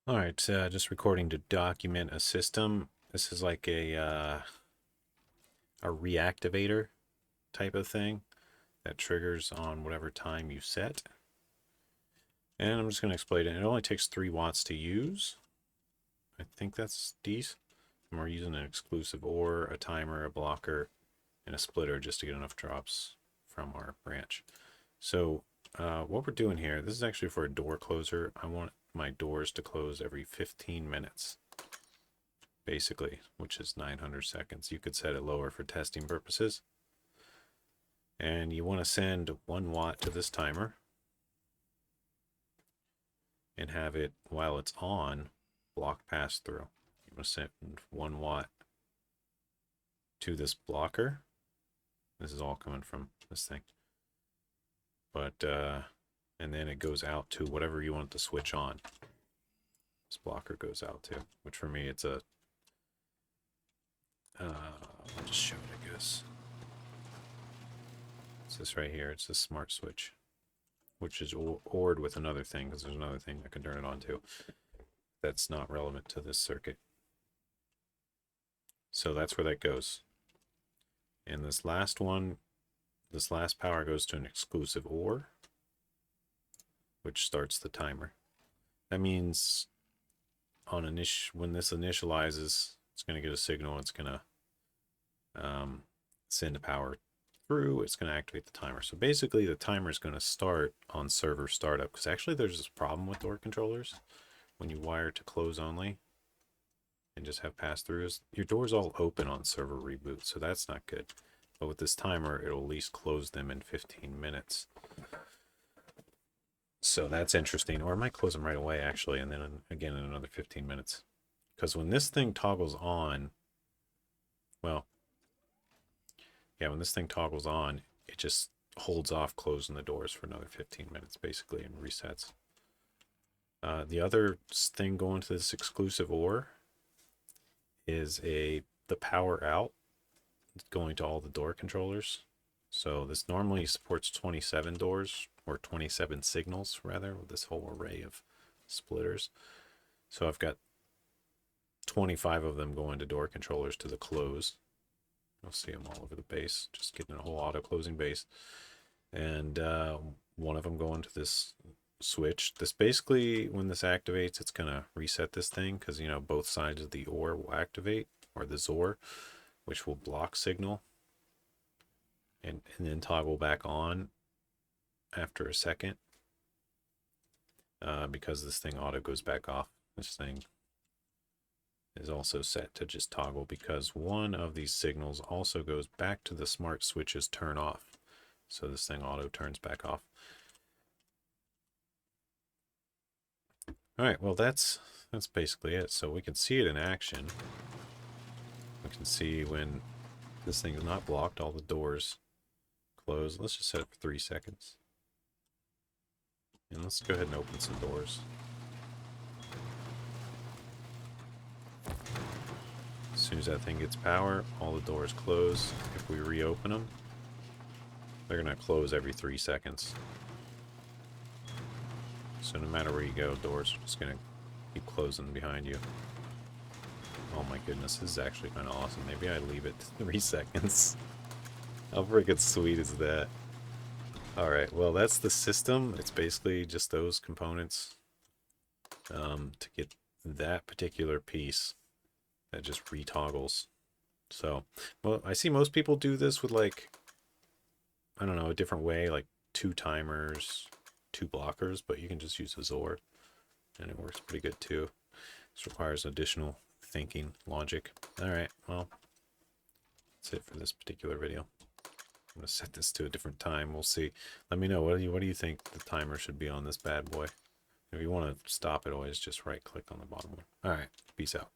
All right, just recording to document a system. This is like a reactivator type of thing that triggers on whatever time you set. And I'm just going to explain it. It only takes 3 watts to use. I think that's decent. And we're using an exclusive OR, a timer, a blocker, and a splitter just to get enough drops from our branch. So what we're doing here, this is actually for a door closer. I want my doors to close every 15 minutes, basically, which is 900 seconds. You could set it lower for testing purposes. And you want to send 1 watt to this timer and have it, while it's on, block pass through. You want to send 1 watt to this blocker. This is all coming from this thing. But, and then it goes out to whatever you want to switch on. This blocker goes out to, which for me, it's a, I'll just show it, I guess. It's this right here. It's a smart switch, which is ORed with another thing, because there's another thing that can turn it on to. That's not relevant to this circuit. So that's where that goes. And this last one, this last power goes to an exclusive OR, which starts the timer. That means on when this initializes, it's going to get a signal. It's going to send the power through. It's going to activate the timer. So basically, the timer is going to start on server startup, because actually there's this problem with door controllers. When you wire to close only and just have pass-throughs, your door's all open on server reboot, so that's not good. But with this timer, it'll at least close them in 15 minutes. So that's interesting. Or it might close them right away, actually, and then again in another 15 minutes. Because when this thing toggles on, well, yeah, when this thing toggles on, it just holds off closing the doors for another 15 minutes, basically, and resets. The other thing going to this exclusive OR is the power out going to all the door controllers. So this normally supports 27 doors, or 27 signals rather, with this whole array of splitters. So I've got 25 of them going to door controllers to the close. You'll see them all over the base, just getting a whole auto closing base. And one of them going to this switch. This basically, when this activates, it's going to reset this thing, because, you know, both sides of the OR will activate, or the XOR, which will block signal and then toggle back on after a second, because this thing auto goes back off. This thing is also set to just toggle, because one of these signals also goes back to the smart switch's turn off. So this thing auto turns back off. All right, well, that's basically it. So we can see it in action. We can see when this thing is not blocked, all the doors close. Let's just set it for 3 seconds. And let's go ahead and open some doors. As soon as that thing gets power, all the doors close. If we reopen them, they're going to close every 3 seconds. So no matter where you go, doors are just going to keep closing behind you. Oh my goodness, this is actually kind of awesome. Maybe I leave it 3 seconds. How freaking sweet is that? Alright, well, that's the system. It's basically just those components to get that particular piece that just retoggles. So, well, I see most people do this with, like, I don't know, a different way, like 2 timers, 2 blockers, but you can just use a XOR, and it works pretty good too. This requires additional thinking, logic. Alright, well, that's it for this particular video. I'm going to set this to a different time. We'll see. Let me know. What do you think the timer should be on this bad boy? If you want to stop it, always just right click on the bottom one. All right. Peace out.